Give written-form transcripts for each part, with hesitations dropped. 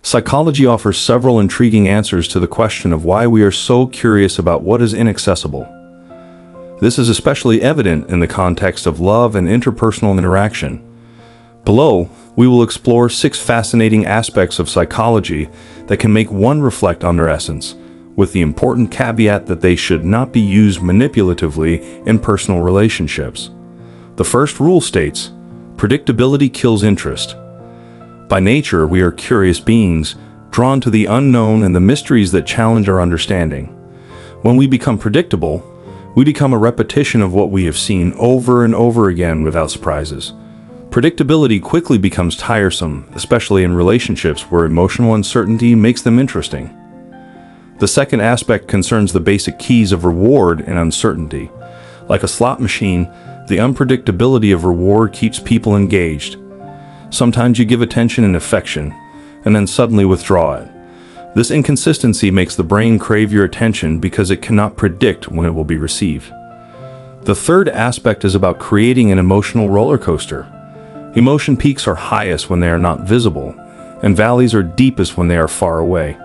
Psychology offers several intriguing answers to the question of why we are so curious about what is inaccessible. This is especially evident in the context of love and interpersonal interaction. Below, we will explore 6 fascinating aspects of psychology that can make one reflect on their essence, with the important caveat that they should not be used manipulatively in personal relationships. The first rule states, predictability kills interest. By nature, we are curious beings, drawn to the unknown and the mysteries that challenge our understanding. When we become predictable, we become a repetition of what we have seen over and over again without surprises. Predictability quickly becomes tiresome, especially in relationships where emotional uncertainty makes them interesting. The second aspect concerns the basic keys of reward and uncertainty. Like a slot machine, the unpredictability of reward keeps people engaged. Sometimes you give attention and affection, and then suddenly withdraw it. This inconsistency makes the brain crave your attention because it cannot predict when it will be received. The third aspect is about creating an emotional roller coaster. Emotion peaks are highest when they are not visible, and valleys are deepest when they are far away.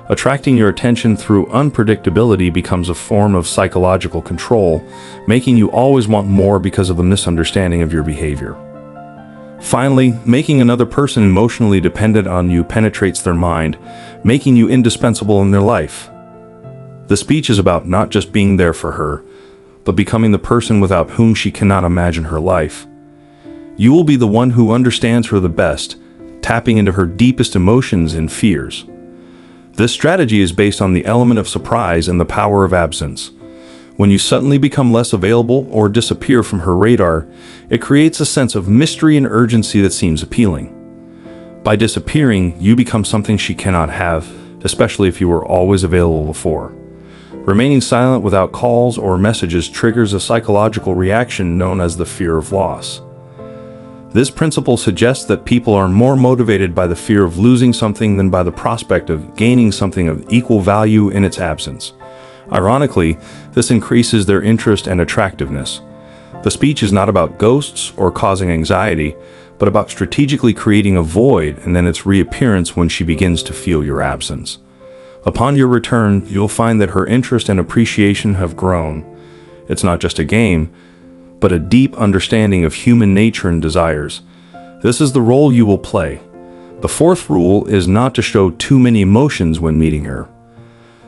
Attracting your attention through unpredictability becomes a form of psychological control, making you always want more because of the misunderstanding of your behavior. Finally, making another person emotionally dependent on you penetrates their mind, making you indispensable in their life. The speech is about not just being there for her, but becoming the person without whom she cannot imagine her life. You will be the one who understands her the best, tapping into her deepest emotions and fears. This strategy is based on the element of surprise and the power of absence. When you suddenly become less available or disappear from her radar, it creates a sense of mystery and urgency that seems appealing. By disappearing, you become something she cannot have, especially if you were always available before. Remaining silent without calls or messages triggers a psychological reaction known as the fear of loss. This principle suggests that people are more motivated by the fear of losing something than by the prospect of gaining something of equal value in its absence. Ironically, this increases their interest and attractiveness. The speech is not about ghosts or causing anxiety, but about strategically creating a void and then its reappearance when she begins to feel your absence. Upon your return, you'll find that her interest and appreciation have grown. It's not just a game, but a deep understanding of human nature and desires. This is the role you will play. The fourth rule is not to show too many emotions when meeting her.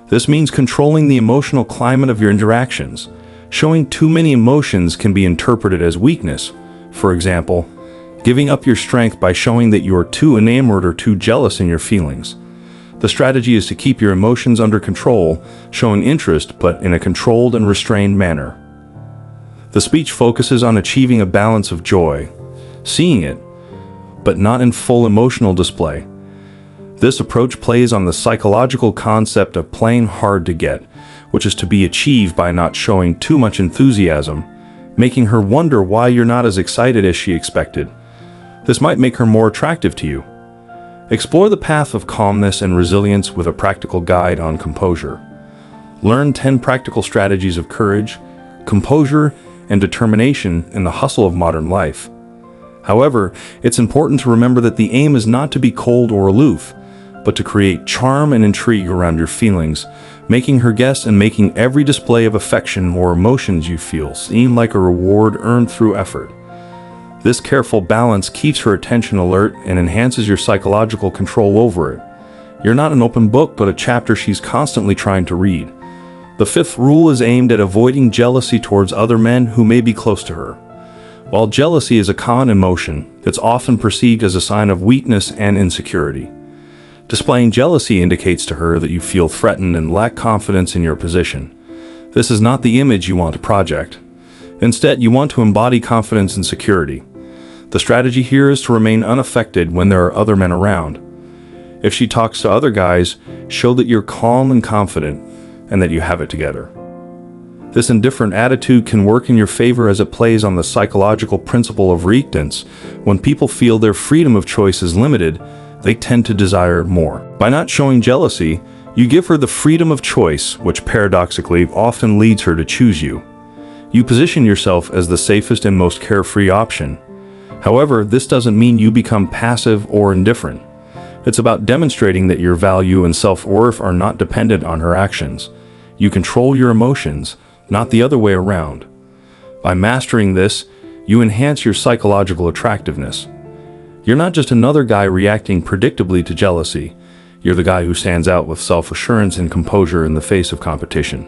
This means controlling the emotional climate of your interactions. Showing too many emotions can be interpreted as weakness. For example, giving up your strength by showing that you are too enamored or too jealous in your feelings. The strategy is to keep your emotions under control, showing interest but in a controlled and restrained manner. The speech focuses on achieving a balance of joy, seeing it, but not in full emotional display. This approach plays on the psychological concept of playing hard to get, which is to be achieved by not showing too much enthusiasm, making her wonder why you're not as excited as she expected. This might make her more attractive to you. Explore the path of calmness and resilience with a practical guide on composure. Learn 10 practical strategies of courage, composure, and determination in the hustle of modern life. However, it's important to remember that the aim is not to be cold or aloof, but to create charm and intrigue around your feelings, making her guess and making every display of affection or emotions you feel seem like a reward earned through effort. This careful balance keeps her attention alert and enhances your psychological control over it. You're not an open book, but a chapter she's constantly trying to read. The fifth rule is aimed at avoiding jealousy towards other men who may be close to her. While jealousy is a common emotion, it's often perceived as a sign of weakness and insecurity. Displaying jealousy indicates to her that you feel threatened and lack confidence in your position. This is not the image you want to project. Instead, you want to embody confidence and security. The strategy here is to remain unaffected when there are other men around. If she talks to other guys, show that you're calm and confident, and that you have it together. This indifferent attitude can work in your favor as it plays on the psychological principle of reactance. When people feel their freedom of choice is limited, they tend to desire more. By not showing jealousy, you give her the freedom of choice, which paradoxically often leads her to choose you. You position yourself as the safest and most carefree option. However, this doesn't mean you become passive or indifferent. It's about demonstrating that your value and self-worth are not dependent on her actions. You control your emotions, not the other way around. By mastering this, you enhance your psychological attractiveness. You're not just another guy reacting predictably to jealousy. You're the guy who stands out with self-assurance and composure in the face of competition.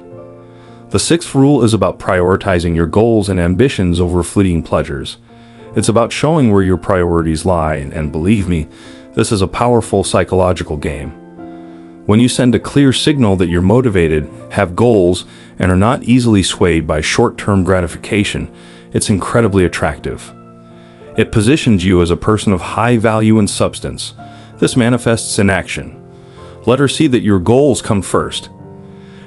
The sixth rule is about prioritizing your goals and ambitions over fleeting pleasures. It's about showing where your priorities lie, and believe me, this is a powerful psychological game. When you send a clear signal that you're motivated, have goals, and are not easily swayed by short-term gratification, it's incredibly attractive. It positions you as a person of high value and substance. This manifests in action. Let her see that your goals come first.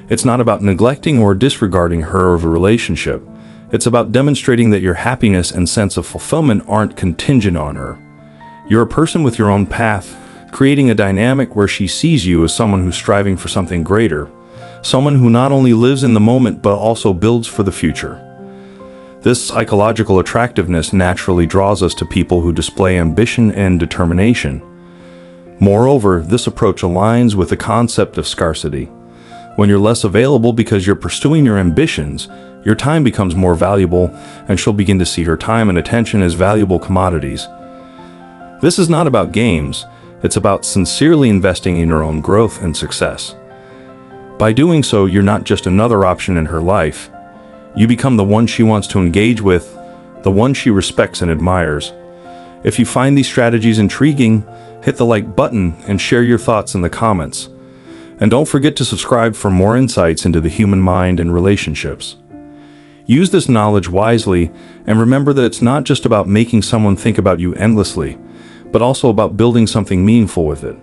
It's not about neglecting or disregarding her or the relationship. It's about demonstrating that your happiness and sense of fulfillment aren't contingent on her. You're a person with your own path, creating a dynamic where she sees you as someone who's striving for something greater, someone who not only lives in the moment but also builds for the future. This psychological attractiveness naturally draws us to people who display ambition and determination. Moreover, this approach aligns with the concept of scarcity. When you're less available because you're pursuing your ambitions, your time becomes more valuable, and she'll begin to see her time and attention as valuable commodities. This is not about games, it's about sincerely investing in your own growth and success. By doing so, you're not just another option in her life. You become the one she wants to engage with, the one she respects and admires. If you find these strategies intriguing, hit the like button and share your thoughts in the comments. And don't forget to subscribe for more insights into the human mind and relationships. Use this knowledge wisely, and remember that it's not just about making someone think about you endlessly, but also about building something meaningful with it.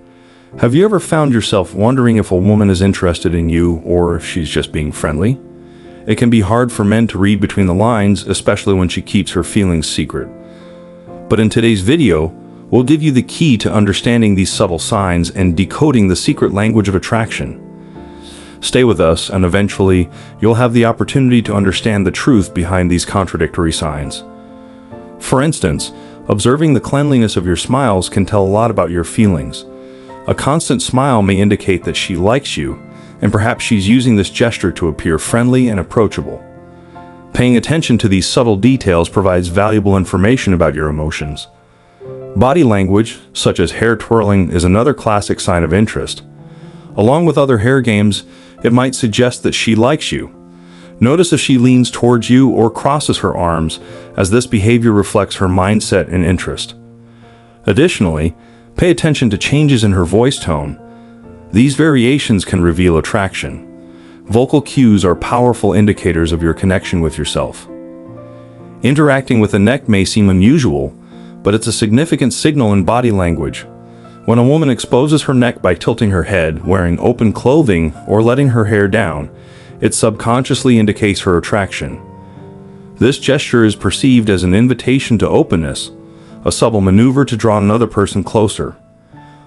Have you ever found yourself wondering if a woman is interested in you or if she's just being friendly? It can be hard for men to read between the lines, especially when she keeps her feelings secret. But in today's video, we'll give you the key to understanding these subtle signs and decoding the secret language of attraction. Stay with us, and eventually, you'll have the opportunity to understand the truth behind these contradictory signs. For instance, observing the cleanliness of your smiles can tell a lot about your feelings. A constant smile may indicate that she likes you, and perhaps she's using this gesture to appear friendly and approachable. Paying attention to these subtle details provides valuable information about your emotions. Body language, such as hair twirling, is another classic sign of interest. Along with other hair games, it might suggest that she likes you. Notice if she leans towards you or crosses her arms, as this behavior reflects her mindset and interest. Additionally, pay attention to changes in her voice tone. These variations can reveal attraction. Vocal cues are powerful indicators of your connection with yourself. Interacting with the neck may seem unusual, but it's a significant signal in body language. When a woman exposes her neck by tilting her head, wearing open clothing, or letting her hair down, it subconsciously indicates her attraction. This gesture is perceived as an invitation to openness, a subtle maneuver to draw another person closer.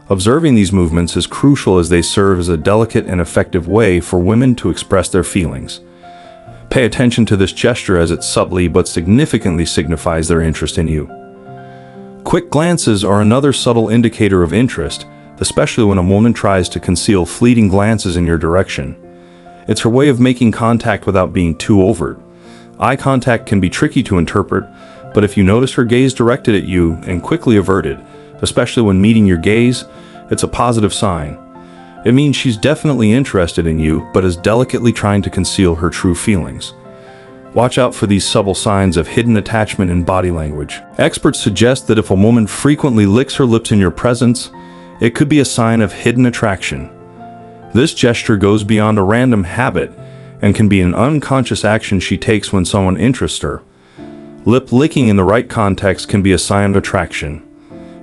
Observing these movements is crucial as they serve as a delicate and effective way for women to express their feelings. Pay attention to this gesture as it subtly but significantly signifies their interest in you. Quick glances are another subtle indicator of interest, especially when a woman tries to conceal fleeting glances in your direction. It's her way of making contact without being too overt. Eye contact can be tricky to interpret, but if you notice her gaze directed at you and quickly avert it, especially when meeting your gaze, it's a positive sign. It means she's definitely interested in you, but is delicately trying to conceal her true feelings. Watch out for these subtle signs of hidden attachment in body language. Experts suggest that if a woman frequently licks her lips in your presence, it could be a sign of hidden attraction. This gesture goes beyond a random habit and can be an unconscious action she takes when someone interests her. Lip licking in the right context can be a sign of attraction.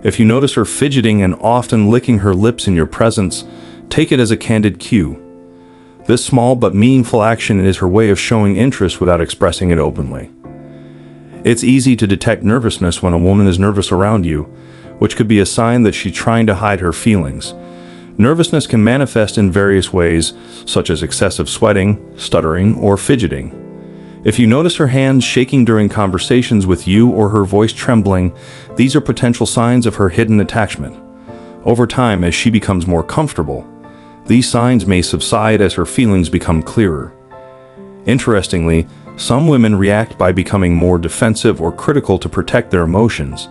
If you notice her fidgeting and often licking her lips in your presence, take it as a candid cue. This small but meaningful action is her way of showing interest without expressing it openly. It's easy to detect nervousness when a woman is nervous around you, which could be a sign that she's trying to hide her feelings. Nervousness can manifest in various ways, such as excessive sweating, stuttering, or fidgeting. If you notice her hands shaking during conversations with you or her voice trembling, these are potential signs of her hidden attachment. Over time, as she becomes more comfortable, these signs may subside as her feelings become clearer. Interestingly, some women react by becoming more defensive or critical to protect their emotions.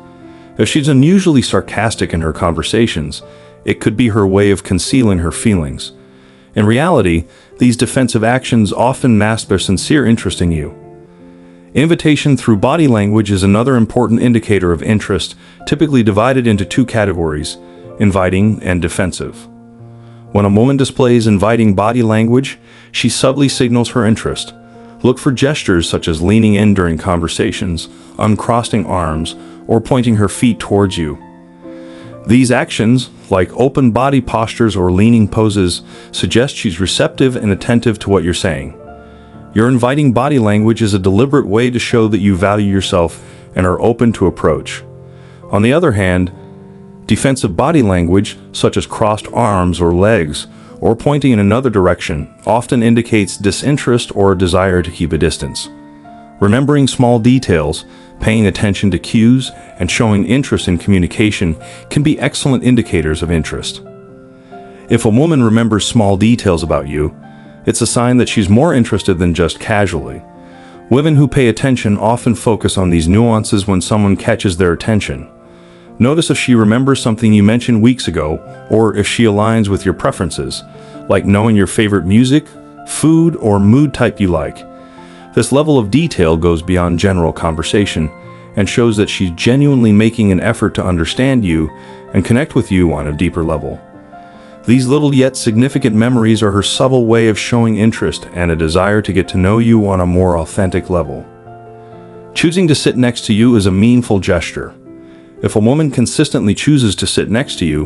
If she's unusually sarcastic in her conversations, it could be her way of concealing her feelings. In reality, these defensive actions often mask their sincere interest in you. Invitation through body language is another important indicator of interest, typically divided into two categories: inviting and defensive. When a woman displays inviting body language, she subtly signals her interest. Look for gestures such as leaning in during conversations, uncrossing arms, or pointing her feet towards you. These actions, like open body postures or leaning poses, suggest she's receptive and attentive to what you're saying. Your inviting body language is a deliberate way to show that you value yourself and are open to approach. On the other hand, defensive body language, such as crossed arms or legs, or pointing in another direction, often indicates disinterest or a desire to keep a distance. Remembering small details, paying attention to cues, and showing interest in communication can be excellent indicators of interest. If a woman remembers small details about you, it's a sign that she's more interested than just casually. Women who pay attention often focus on these nuances when someone catches their attention. Notice if she remembers something you mentioned weeks ago, or if she aligns with your preferences, like knowing your favorite music, food, or mood type you like. This level of detail goes beyond general conversation and shows that she's genuinely making an effort to understand you and connect with you on a deeper level. These little yet significant memories are her subtle way of showing interest and a desire to get to know you on a more authentic level. Choosing to sit next to you is a meaningful gesture. If a woman consistently chooses to sit next to you,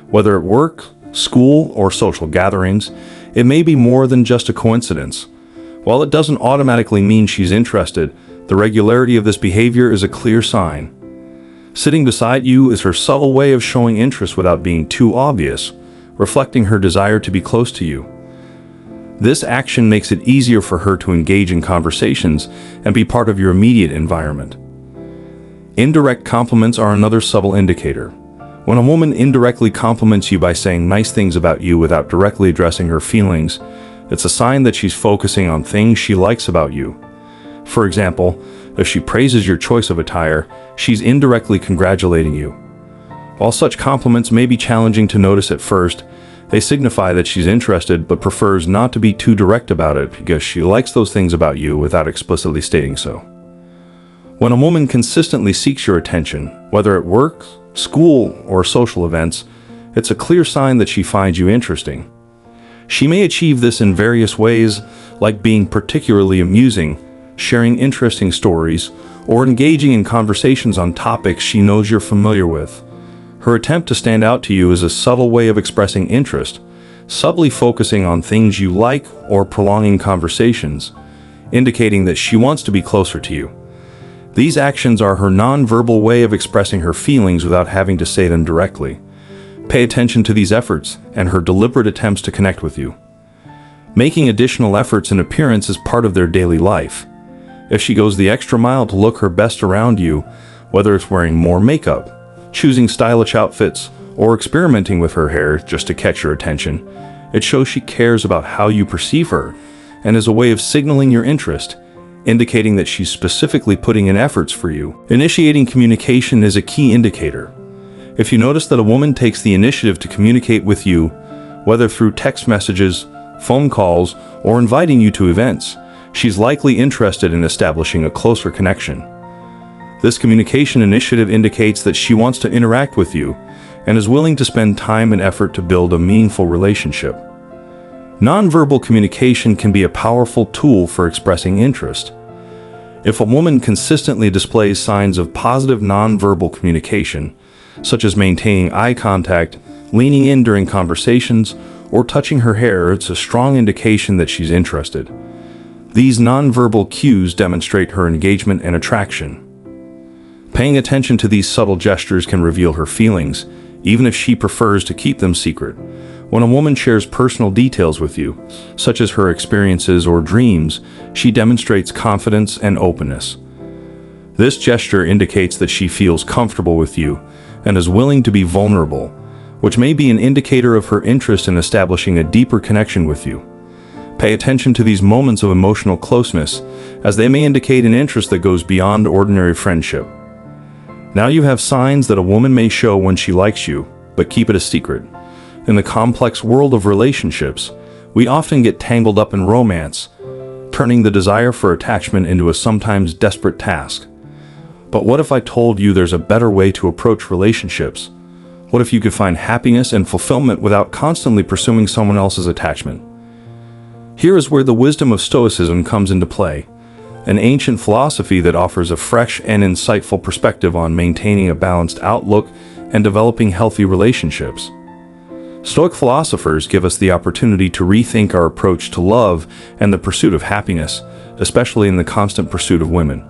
whether at work, school, or social gatherings, it may be more than just a coincidence. While it doesn't automatically mean she's interested, the regularity of this behavior is a clear sign. Sitting beside you is her subtle way of showing interest without being too obvious, reflecting her desire to be close to you. This action makes it easier for her to engage in conversations and be part of your immediate environment. Indirect compliments are another subtle indicator. When a woman indirectly compliments you by saying nice things about you without directly addressing her feelings, it's a sign that she's focusing on things she likes about you. For example, if she praises your choice of attire, she's indirectly congratulating you. While such compliments may be challenging to notice at first, they signify that she's interested but prefers not to be too direct about it because she likes those things about you without explicitly stating so. When a woman consistently seeks your attention, whether at work, school, or social events, it's a clear sign that she finds you interesting. She may achieve this in various ways, like being particularly amusing, sharing interesting stories, or engaging in conversations on topics she knows you're familiar with. Her attempt to stand out to you is a subtle way of expressing interest, subtly focusing on things you like or prolonging conversations, indicating that she wants to be closer to you. These actions are her non-verbal way of expressing her feelings without having to say them directly. Pay attention to these efforts and her deliberate attempts to connect with you. Making additional efforts in appearance is part of their daily life. If she goes the extra mile to look her best around you, whether it's wearing more makeup, choosing stylish outfits, or experimenting with her hair just to catch your attention, it shows she cares about how you perceive her and is a way of signaling your interest, indicating that she's specifically putting in efforts for you. Initiating communication is a key indicator. If you notice that a woman takes the initiative to communicate with you, whether through text messages, phone calls, or inviting you to events, she's likely interested in establishing a closer connection. This communication initiative indicates that she wants to interact with you and is willing to spend time and effort to build a meaningful relationship. Nonverbal communication can be a powerful tool for expressing interest. If a woman consistently displays signs of positive nonverbal communication, such as maintaining eye contact, leaning in during conversations, or touching her hair, it's a strong indication that she's interested. These nonverbal cues demonstrate her engagement and attraction. Paying attention to these subtle gestures can reveal her feelings, even if she prefers to keep them secret. When a woman shares personal details with you, such as her experiences or dreams, she demonstrates confidence and openness. This gesture indicates that she feels comfortable with you and is willing to be vulnerable, which may be an indicator of her interest in establishing a deeper connection with you. Pay attention to these moments of emotional closeness, as they may indicate an interest that goes beyond ordinary friendship. Now you have signs that a woman may show when she likes you, but keep it a secret. In the complex world of relationships, we often get tangled up in romance, turning the desire for attachment into a sometimes desperate task. But what if I told you there's a better way to approach relationships? What if you could find happiness and fulfillment without constantly pursuing someone else's attachment? Here is where the wisdom of Stoicism comes into play, an ancient philosophy that offers a fresh and insightful perspective on maintaining a balanced outlook and developing healthy relationships. Stoic philosophers give us the opportunity to rethink our approach to love and the pursuit of happiness, especially in the constant pursuit of women.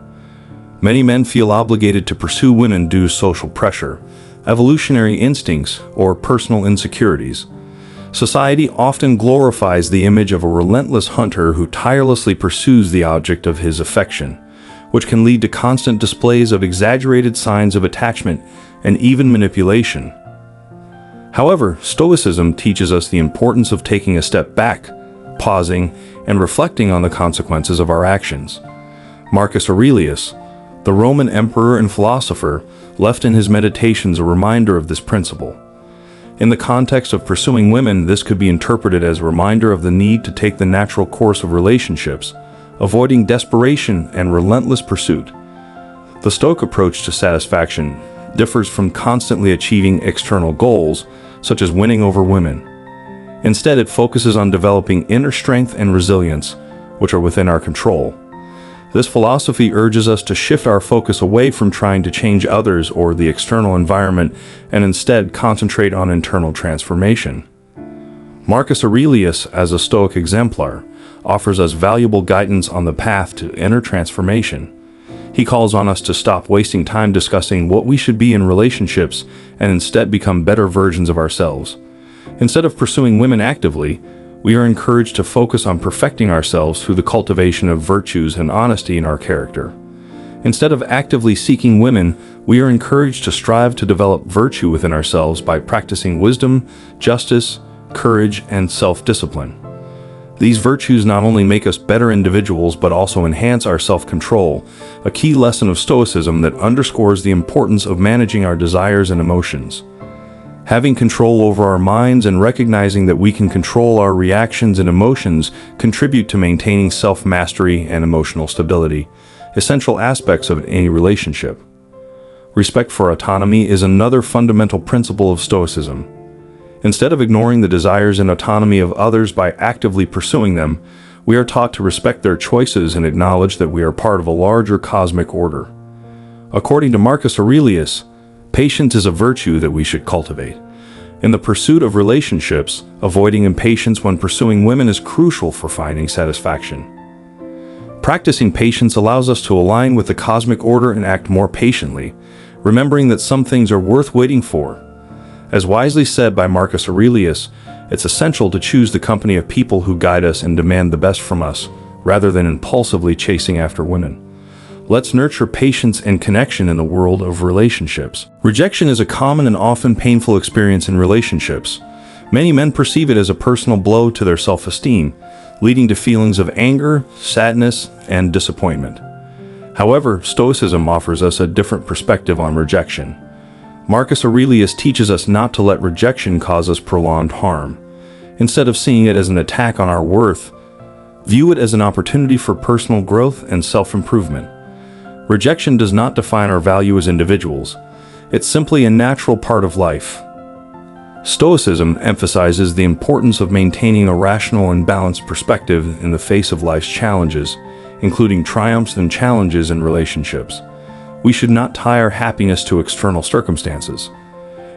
Many men feel obligated to pursue women due to social pressure, evolutionary instincts, or personal insecurities. Society often glorifies the image of a relentless hunter who tirelessly pursues the object of his affection, which can lead to constant displays of exaggerated signs of attachment and even manipulation. However, Stoicism teaches us the importance of taking a step back, pausing, and reflecting on the consequences of our actions. Marcus Aurelius, the Roman emperor and philosopher, left in his meditations a reminder of this principle. In the context of pursuing women, this could be interpreted as a reminder of the need to take the natural course of relationships, avoiding desperation and relentless pursuit. The Stoic approach to satisfaction differs from constantly achieving external goals, such as winning over women. Instead, it focuses on developing inner strength and resilience, which are within our control. This philosophy urges us to shift our focus away from trying to change others or the external environment and instead concentrate on internal transformation. Marcus Aurelius, as a Stoic exemplar, offers us valuable guidance on the path to inner transformation. He calls on us to stop wasting time discussing what we should be in relationships and instead become better versions of ourselves. Instead of pursuing women actively, we are encouraged to focus on perfecting ourselves through the cultivation of virtues and honesty in our character. Instead of actively seeking women, we are encouraged to strive to develop virtue within ourselves by practicing wisdom, justice, courage, and self-discipline. These virtues not only make us better individuals but also enhance our self-control, a key lesson of Stoicism that underscores the importance of managing our desires and emotions. Having control over our minds and recognizing that we can control our reactions and emotions contribute to maintaining self-mastery and emotional stability, essential aspects of any relationship. Respect for autonomy is another fundamental principle of Stoicism. Instead of ignoring the desires and autonomy of others by actively pursuing them, we are taught to respect their choices and acknowledge that we are part of a larger cosmic order. According to Marcus Aurelius, patience is a virtue that we should cultivate. In the pursuit of relationships, avoiding impatience when pursuing women is crucial for finding satisfaction. Practicing patience allows us to align with the cosmic order and act more patiently, remembering that some things are worth waiting for. As wisely said by Marcus Aurelius, it's essential to choose the company of people who guide us and demand the best from us, rather than impulsively chasing after women. Let's nurture patience and connection in the world of relationships. Rejection is a common and often painful experience in relationships. Many men perceive it as a personal blow to their self-esteem, leading to feelings of anger, sadness, and disappointment. However, Stoicism offers us a different perspective on rejection. Marcus Aurelius teaches us not to let rejection cause us prolonged harm. Instead of seeing it as an attack on our worth, view it as an opportunity for personal growth and self-improvement. Rejection does not define our value as individuals. It's simply a natural part of life. Stoicism emphasizes the importance of maintaining a rational and balanced perspective in the face of life's challenges, including triumphs and challenges in relationships. We should not tie our happiness to external circumstances.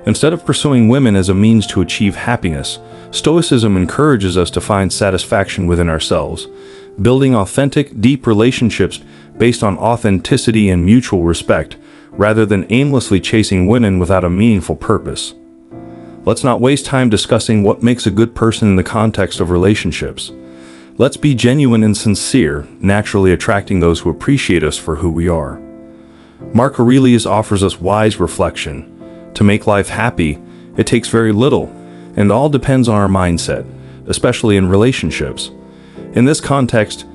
Instead of pursuing women as a means to achieve happiness, Stoicism encourages us to find satisfaction within ourselves, building authentic, deep relationships based on authenticity and mutual respect, rather than aimlessly chasing women without a meaningful purpose. Let's not waste time discussing what makes a good person in the context of relationships. Let's be genuine and sincere, naturally attracting those who appreciate us for who we are. Marcus Aurelius offers us wise reflection. To make life happy, It takes very little, and all depends on our mindset, especially in relationships. In this context,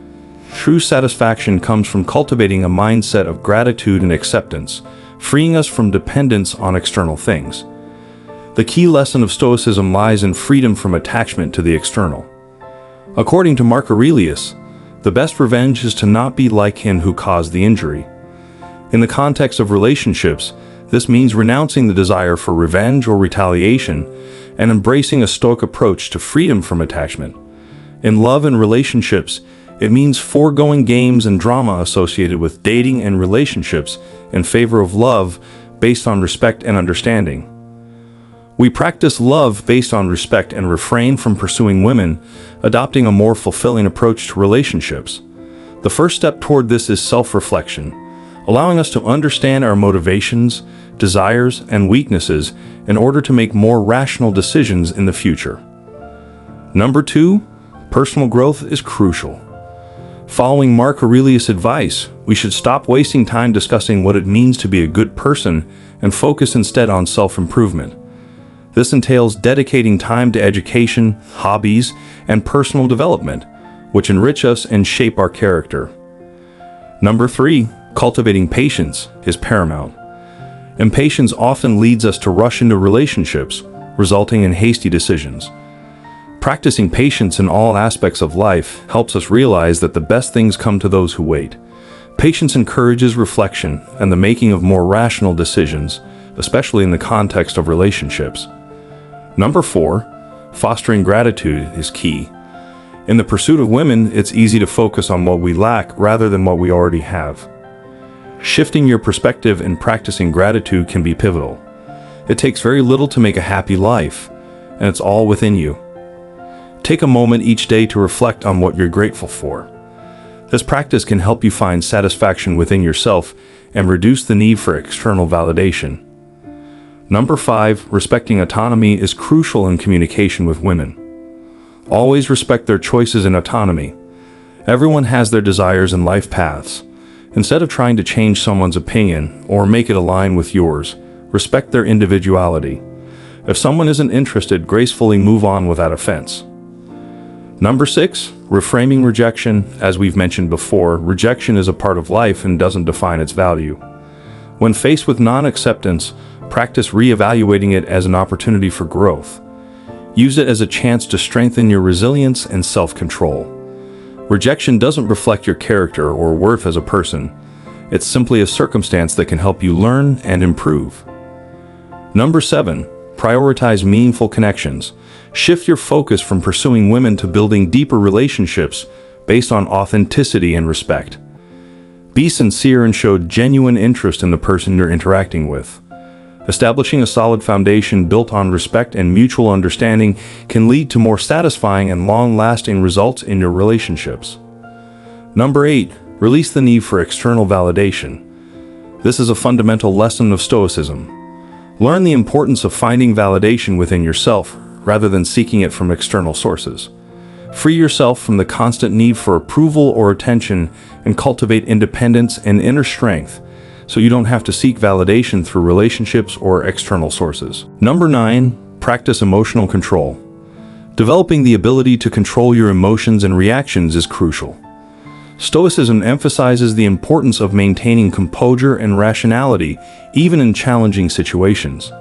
true satisfaction comes from cultivating a mindset of gratitude and acceptance, freeing us from dependence on external things. The key lesson of Stoicism lies in freedom from attachment to the external. According to Marcus Aurelius, the best revenge is to not be like him who caused the injury. In the context of relationships, this means renouncing the desire for revenge or retaliation and embracing a Stoic approach to freedom from attachment. In love and relationships, it means foregoing games and drama associated with dating and relationships in favor of love based on respect and understanding. We practice love based on respect and refrain from pursuing women, adopting a more fulfilling approach to relationships. The first step toward this is self-reflection, allowing us to understand our motivations, desires, and weaknesses in order to make more rational decisions in the future. Number 2, personal growth is crucial. Following Marcus Aurelius' advice, we should stop wasting time discussing what it means to be a good person and focus instead on self-improvement. This entails dedicating time to education, hobbies, and personal development, which enrich us and shape our character. Number 3, cultivating patience is paramount. Impatience often leads us to rush into relationships, resulting in hasty decisions. Practicing patience in all aspects of life helps us realize that the best things come to those who wait. Patience encourages reflection and the making of more rational decisions, especially in the context of relationships. Number 4, fostering gratitude is key. In the pursuit of women, it's easy to focus on what we lack rather than what we already have. Shifting your perspective and practicing gratitude can be pivotal. It takes very little to make a happy life, and it's all within you. Take a moment each day to reflect on what you're grateful for. This practice can help you find satisfaction within yourself and reduce the need for external validation. Number 5, respecting autonomy is crucial in communication with women. Always respect their choices and autonomy. Everyone has their desires and life paths. Instead of trying to change someone's opinion or make it align with yours, respect their individuality. If someone isn't interested, gracefully move on without offense. Number 6, reframing rejection. As we've mentioned before, rejection is a part of life and doesn't define its value. When faced with non-acceptance, practice reevaluating it as an opportunity for growth. Use it as a chance to strengthen your resilience and self-control. Rejection doesn't reflect your character or worth as a person. It's simply a circumstance that can help you learn and improve. Number 7, prioritize meaningful connections. Shift your focus from pursuing women to building deeper relationships based on authenticity and respect. Be sincere and show genuine interest in the person you're interacting with. Establishing a solid foundation built on respect and mutual understanding can lead to more satisfying and long-lasting results in your relationships. Number 8, release the need for external validation. This is a fundamental lesson of Stoicism. Learn the importance of finding validation within yourself rather than seeking it from external sources. Free yourself from the constant need for approval or attention and cultivate independence and inner strength, so you don't have to seek validation through relationships or external sources. Number 9, practice emotional control. Developing the ability to control your emotions and reactions is crucial. Stoicism emphasizes the importance of maintaining composure and rationality, even in challenging situations.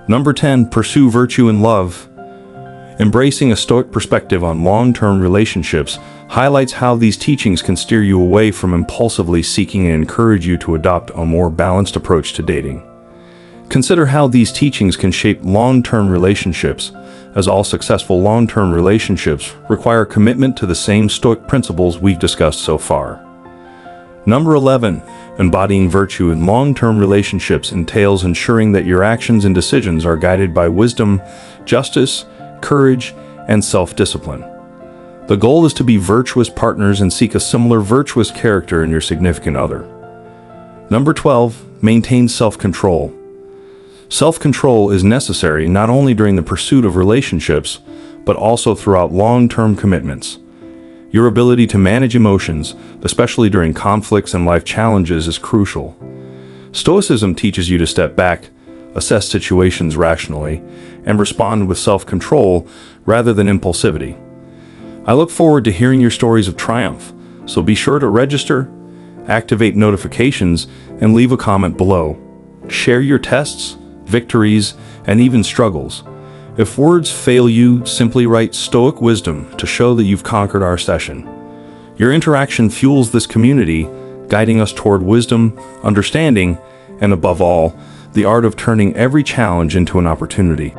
Number 10, pursue virtue in love. Embracing a Stoic perspective on long-term relationships highlights how these teachings can steer you away from impulsively seeking and encourage you to adopt a more balanced approach to dating. Consider how these teachings can shape long-term relationships, as all successful long-term relationships require commitment to the same Stoic principles we've discussed so far. Number 11, embodying virtue in long-term relationships entails ensuring that your actions and decisions are guided by wisdom, justice, courage, and self-discipline. The goal is to be virtuous partners and seek a similar virtuous character in your significant other. Number 12, maintain self-control. Self-control is necessary not only during the pursuit of relationships, but also throughout long-term commitments. Your ability to manage emotions, especially during conflicts and life challenges, is crucial. Stoicism teaches you to step back, assess situations rationally, and respond with self-control rather than impulsivity. I look forward to hearing your stories of triumph, so be sure to register, activate notifications, and leave a comment below. Share your tests, victories, and even struggles. If words fail you, simply write Stoic wisdom to show that you've conquered our session. Your interaction fuels this community, guiding us toward wisdom, understanding, and above all, the art of turning every challenge into an opportunity.